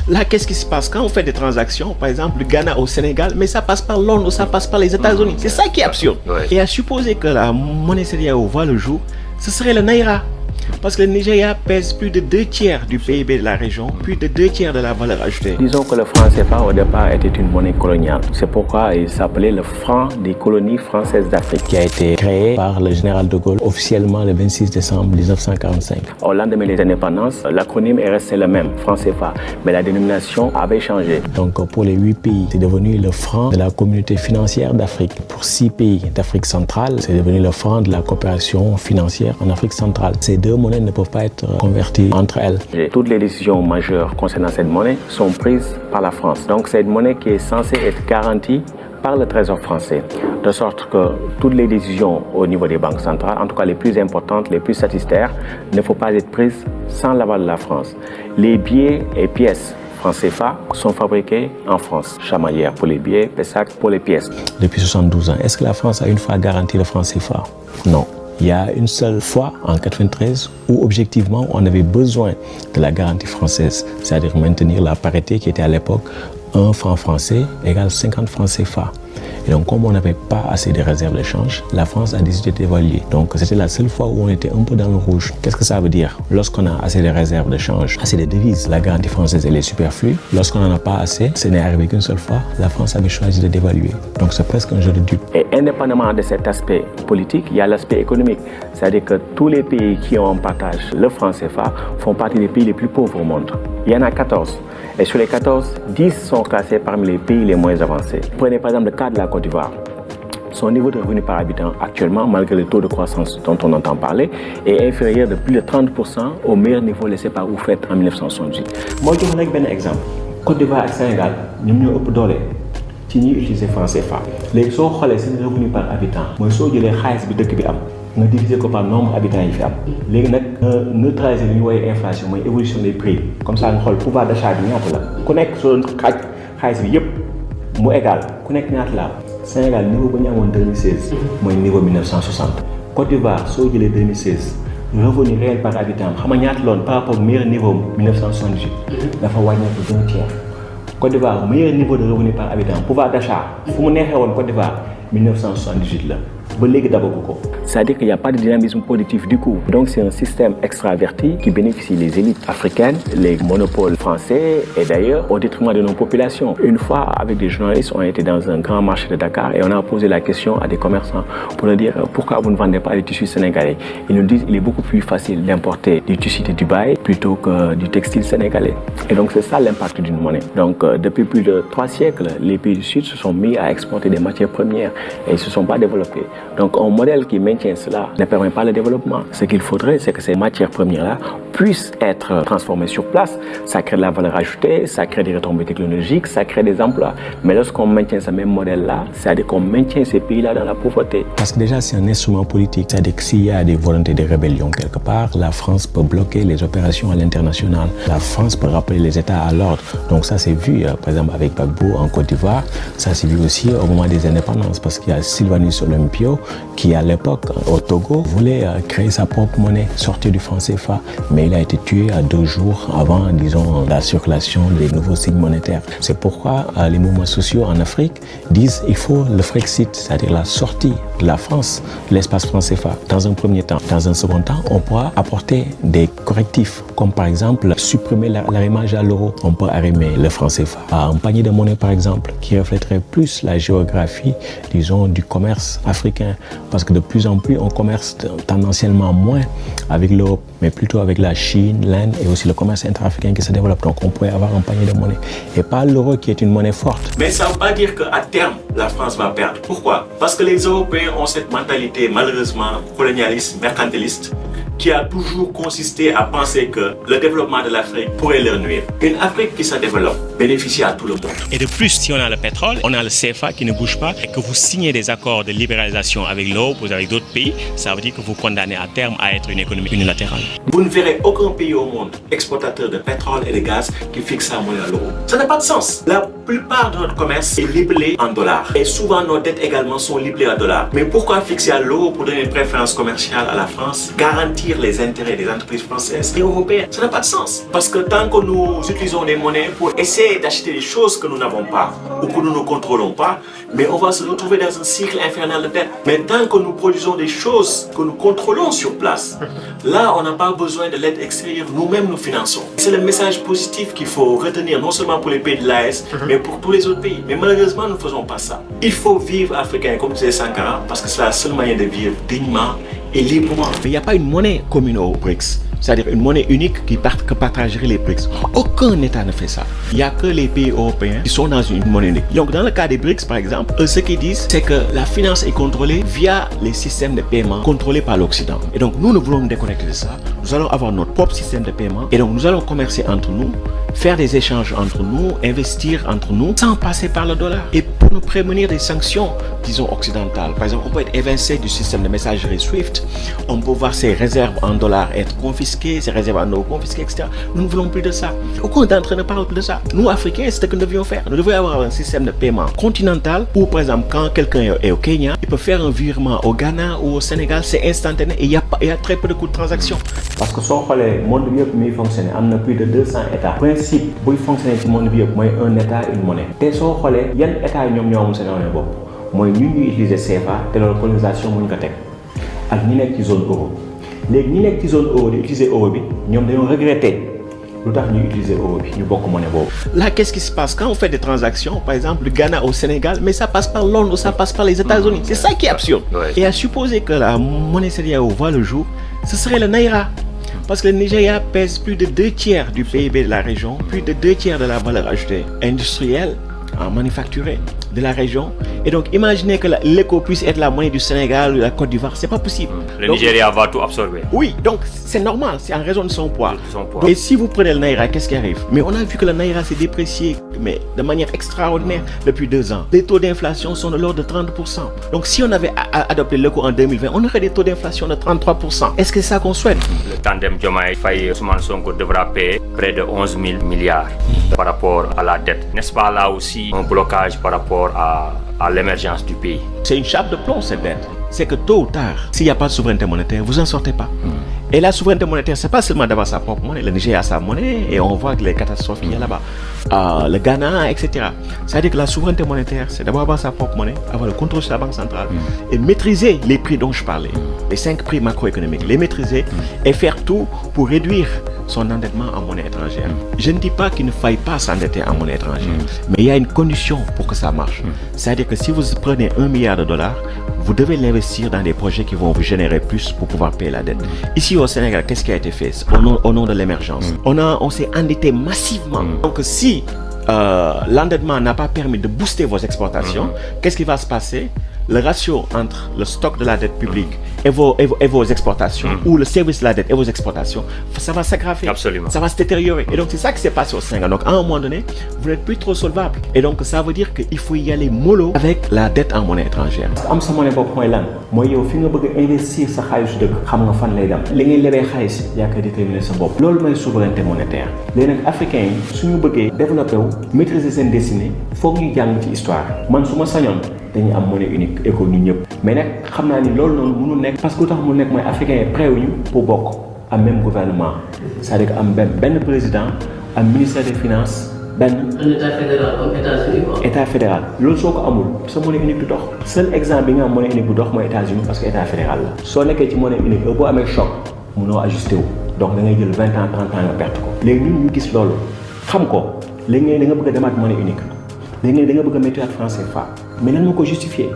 Là, qu'est-ce qui se passe quand on fait des transactions, par exemple, du Ghana au Sénégal, mais ça passe par Londres, ça passe par les États-Unis. C'est ça qui est absurde. Ouais. Et à supposer que la monnaie CEDEAO voit le jour, ce serait le Naira. Parce que le Nigeria pèse plus de 2/3 du PIB de la région, plus de 2/3 de la valeur ajoutée. Disons que le franc CFA au départ était une monnaie coloniale. C'est pourquoi il s'appelait le franc des colonies françaises d'Afrique, qui a été créé par le général de Gaulle officiellement le 26 décembre 1945. Au lendemain des indépendances, l'acronyme est resté le même, franc CFA, mais la dénomination avait changé. Donc pour les 8 pays, c'est devenu le franc de la communauté financière d'Afrique. Pour 6 pays d'Afrique centrale, c'est devenu le franc de la coopération financière en Afrique centrale. Ces deux monnaies ne peuvent pas être converties entre elles. Et toutes les décisions majeures concernant cette monnaie sont prises par la France. Donc c'est une monnaie qui est censée être garantie par le Trésor français, de sorte que toutes les décisions au niveau des banques centrales, en tout cas les plus importantes, les plus satisfaisantes, ne faut pas être prises sans l'aval de la France. Les billets et pièces francs CFA sont fabriqués en France. Chamalières pour les billets, Pessac pour les pièces. Depuis 72 ans, est-ce que la France a une fois garanti le franc CFA? Non. Il y a une seule fois, en 1993, où objectivement on avait besoin de la garantie française, c'est-à-dire maintenir la parité qui était à l'époque 1 franc français égale 50 francs CFA. Et donc, comme on n'avait pas assez de réserves de change, la France a décidé d'évaluer. Donc, c'était la seule fois où on était un peu dans le rouge. Qu'est-ce que ça veut dire? Lorsqu'on a assez de réserves de change, assez de devises, la garantie française, elle est superflue. Lorsqu'on n'en a pas assez, ce n'est arrivé qu'une seule fois, la France avait choisi de dévaluer. Donc, c'est presque un jeu de dupes. Et indépendamment de cet aspect politique, il y a l'aspect économique. C'est-à-dire que tous les pays qui ont en partage le franc CFA font partie des pays les plus pauvres au monde. Il y en a 14. Et sur les 14, 10 sont classés parmi les pays les moins avancés. Prenez par exemple le cas de la Côte d'Ivoire. Son niveau de revenu par habitant actuellement, malgré le taux de croissance dont on entend parler, est inférieur de plus de 30% au meilleur niveau laissé par Houphouët en 1978. Moi, je vais vous donner un exemple. Côte d'Ivoire et Sénégal, nous sommes au dollar. Si nous utilisons le franc CFA, les gens qui ont un revenu par habitant, moi, si je les xaalis bi dëkk bi am, nga diviser par nombre d'habitants yi fi am. Léegi nag neutraliser li ñuy woowee inflation mooy évolution des prix. Comme ça nga xool pouvoir d'achat bi ñaata la. Ku nekk soo xaaj xaalis bi yëpp mu égal ku nekk ñaata la am. Sénégal niveau ba ñu amoon 2016 mooy niveau 1960. Côte d'Ivoire soo jëlee 2016 revenu réel par habitant xam nga ñaata loon par rapport au meilleur niveau 1978 dafa wàññeeku d'un tiers. Côte d'Ivoire meilleur niveau de revenu par habitant pouvoir d'achat fu mu neexee woon Côte d'Ivoire 1978 là. C'est-à-dire qu'il n'y a pas de dynamisme positif du coup. Donc c'est un système extraverti qui bénéficie les élites africaines, les monopoles français et d'ailleurs au détriment de nos populations. Une fois, avec des journalistes, on était dans un grand marché de Dakar et on a posé la question à des commerçants pour leur dire pourquoi vous ne vendez pas les tissus sénégalais. Ils nous disent qu'il est beaucoup plus facile d'importer du tissu de Dubaï plutôt que du textile sénégalais. Et donc c'est ça l'impact d'une monnaie. Donc depuis plus de 3 siècles, les pays du Sud se sont mis à exporter des matières premières et ils ne se sont pas développés. Donc un modèle qui maintient cela ne permet pas le développement. Ce qu'il faudrait, c'est que ces matières premières-là puissent être transformées sur place. Ça crée de la valeur ajoutée, ça crée des retombées technologiques, ça crée des emplois. Mais lorsqu'on maintient ce même modèle-là, c'est-à-dire qu'on maintient ces pays-là dans la pauvreté. Parce que déjà, c'est un instrument politique. C'est-à-dire que s'il y a des volontés de rébellion quelque part, la France peut bloquer les opérations à l'international. La France peut rappeler les États à l'ordre. Donc ça, c'est vu, par exemple, avec Gbagbo en Côte d'Ivoire. Ça, c'est vu aussi au moment des indépendances. Parce qu'il y a Sylvanus Olympio qui, à l'époque, au Togo, voulait créer sa propre monnaie, sortir du franc CFA. Mais il a été tué à 2 jours avant, disons, la circulation des nouveaux signes monétaires. C'est pourquoi les mouvements sociaux en Afrique disent qu'il faut le Frexit, c'est-à-dire la sortie de la France de l'espace franc CFA, dans un premier temps. Dans un second temps, on pourra apporter des correctifs, comme par exemple supprimer l'arrimage à l'euro. On peut arrimer le franc CFA à un panier de monnaie, par exemple, qui reflèterait plus la géographie, disons, du commerce africain. Parce que de plus en plus, on commerce tendanciellement moins avec l'Europe, mais plutôt avec la Chine, l'Inde et aussi le commerce intra-africain qui se développe. Donc on pourrait avoir un panier de monnaie. Et pas l'euro qui est une monnaie forte. Mais ça ne veut pas dire qu'à terme, la France va perdre. Pourquoi? Parce que les Européens ont cette mentalité malheureusement colonialiste, mercantiliste, qui a toujours consisté à penser que le développement de l'Afrique pourrait leur nuire. Une Afrique qui se développe bénéficie à tout le monde. Et de plus, si on a le pétrole, on a le CFA qui ne bouge pas et que vous signez des accords de libéralisation avec l'Europe ou avec d'autres pays, ça veut dire que vous condamnez à terme à être une économie unilatérale. Vous ne verrez aucun pays au monde exportateur de pétrole et de gaz qui fixe sa monnaie à l'euro. Ça n'a pas de sens. La plupart de notre commerce est libellé en dollars et souvent nos dettes également sont libellées en dollars. Mais pourquoi fixer à l'euro pour donner une préférence commerciale à la France, garantir garantir les intérêts des entreprises françaises et européennes. Ça n'a pas de sens. Parce que tant que nous utilisons des monnaies pour essayer d'acheter des choses que nous n'avons pas ou que nous ne contrôlons pas, mais on va se retrouver dans un cycle infernal de dette. Mais tant que nous produisons des choses que nous contrôlons sur place, là, on n'a pas besoin de l'aide extérieure. Nous-mêmes, nous finançons. C'est le message positif qu'il faut retenir, non seulement pour les pays de l'AES, mais pour tous les autres pays. Mais malheureusement, nous ne faisons pas ça. Il faut vivre africain, comme disait Sankara, parce que c'est la seule manière de vivre dignement et librement. Mais il n'y a pas une monnaie commune aux BRICS, c'est-à-dire une monnaie unique que partagerait les BRICS. Aucun État ne fait ça. Il n'y a que les pays européens qui sont dans une monnaie unique. Donc dans le cas des BRICS, par exemple, eux, ce qu'ils disent, c'est que la finance est contrôlée via les systèmes de paiement contrôlés par l'Occident. Et donc nous voulons nous déconnecter de ça. Nous allons avoir notre propre système de paiement. Et donc nous allons commercer entre nous, faire des échanges entre nous, investir entre nous, sans passer par le dollar. Et pour nous prémunir des sanctions, disons, occidentales. Par exemple, on peut être évincé du système de messagerie SWIFT. On peut voir ses réserves en dollars être confisquées, ses réserves en euros confisquées, etc. Nous ne voulons plus de ça. Aucun d'entre eux ne parle plus de ça. Nous, Africains, c'est ce que nous devions faire. Nous devrions avoir un système de paiement continental où, par exemple, quand quelqu'un est au Kenya, il peut faire un virement au Ghana ou au Sénégal, c'est instantané et il y a très peu de coûts de transaction. Parce que si on regarde le monde qui fonctionne, il y a plus de 200 États. Le principe qui fonctionne dans le monde, c'est un État, une monnaie. Et si on regarde, il y a un État qui fonctionne dans le monde. Moi, nous utilisons CFA, c'est la colonisation de l'État. Et nous sommes dans la zone euro. Les gens qui sont dans la zone euro, utiliser l'euro, nous avons regretté. Nous avons utilisé l'euro, nous avons monnaie. Là, qu'est-ce qui se passe quand on fait des transactions, par exemple, le Ghana au Sénégal, mais ça passe par Londres, ça passe par les États-Unis. C'est ça qui est absurde. Et à supposer que la monnaie CEDEAO voit le jour, ce serait le Naira. Parce que le Nigeria pèse plus de 2/3 du PIB de la région, plus de 2/3 de la valeur ajoutée industrielle, manufacturée de la région. Et donc, imaginez que l'éco puisse être la monnaie du Sénégal ou de la Côte d'Ivoire, c'est pas possible. Le Nigeria va tout absorber. Oui, donc c'est normal, c'est en raison de son poids. Et si vous prenez le Naira, qu'est-ce qui arrive? Mais on a vu que le Naira s'est déprécié mais de manière extraordinaire depuis 2 ans. Les taux d'inflation sont de l'ordre de 30%. Donc si on avait adopté l'éco en 2020, on aurait des taux d'inflation de 33%. Est-ce que c'est ça qu'on souhaite? Le tandem Diomaye Faye Ousmane Sonko devra payer près de 11 000 milliards par rapport à la dette. N'est-ce pas là aussi un blocage par rapport à l'émergence du pays? C'est une chape de plomb cette dette. C'est que tôt ou tard, s'il n'y a pas de souveraineté monétaire, vous n'en sortez pas. Et la souveraineté monétaire, c'est pas seulement d'avoir sa propre monnaie. Le Niger a sa monnaie et on voit que les catastrophes qu'il y a là-bas. Le Ghana, etc. C'est-à-dire que la souveraineté monétaire, c'est d'abord avoir sa propre monnaie, avoir le contrôle sur la banque centrale et maîtriser les prix dont je parlais, les 5 prix macroéconomiques, les maîtriser et faire tout pour réduire son endettement en monnaie étrangère. Je ne dis pas qu'il ne faille pas s'endetter en monnaie étrangère, mais il y a une condition pour que ça marche. C'est-à-dire que si vous prenez $1 milliard, vous devez l'investir dans des projets qui vont vous générer plus pour pouvoir payer la dette. Ici au Sénégal, qu'est-ce qui a été fait au nom de l'émergence? On s'est endetté massivement. Donc si l'endettement n'a pas permis de booster vos exportations, qu'est-ce qui va se passer? Le ratio entre le stock de la dette publique et vos exportations, ou le service de la dette et vos exportations, ça va s'aggraver. Absolument. Ça va se détériorer. Et donc c'est ça qui s'est passé au Sénégal. Donc à un moment donné, vous n'êtes plus trop solvable. Et donc ça veut dire qu'il faut y aller mollo avec la dette en monnaie étrangère. am sa monnaie bopp mooy lan mooy yow fi nga bëgg a investir sa xaalis dëkk xam nga fan lay dem li ngay lebee xaalis yaa koy déterminer sa bopp loolu mooy souveraineté monétaire léegi nag africains yi suñu bëggee développé wu maîtriser seen destinée foog ñu jàng ci histoire man su ma sañoon dañuy am monnaie unique éco ñun ñëpp mais nag xam naa ni loolu noonu mënul nekk parce que lu tax mu nekk mooy africains yi prêt wuñu pour bokk am même gouvernement c'est-à-dire que am benn président am ministère des finances un état fédéral comme États-Unis quoi. État fédéral loolu soo ko amul sa monnaie unique du dox seul exemple bi nga am monnaie unique bu dox mooy États-Unis parce que état fédéral la soo nekkee ci monnaie unique boo amee choc mënoo ajusté wu donc da ngay jël 20 ans 30 ans nga perte ko léegi ñun ñu gis loolu xam ko léegi da nga bëgg a demaat monnaie unique léegi da nga bëgg a mettre franc CFA mais lan moo ko justifié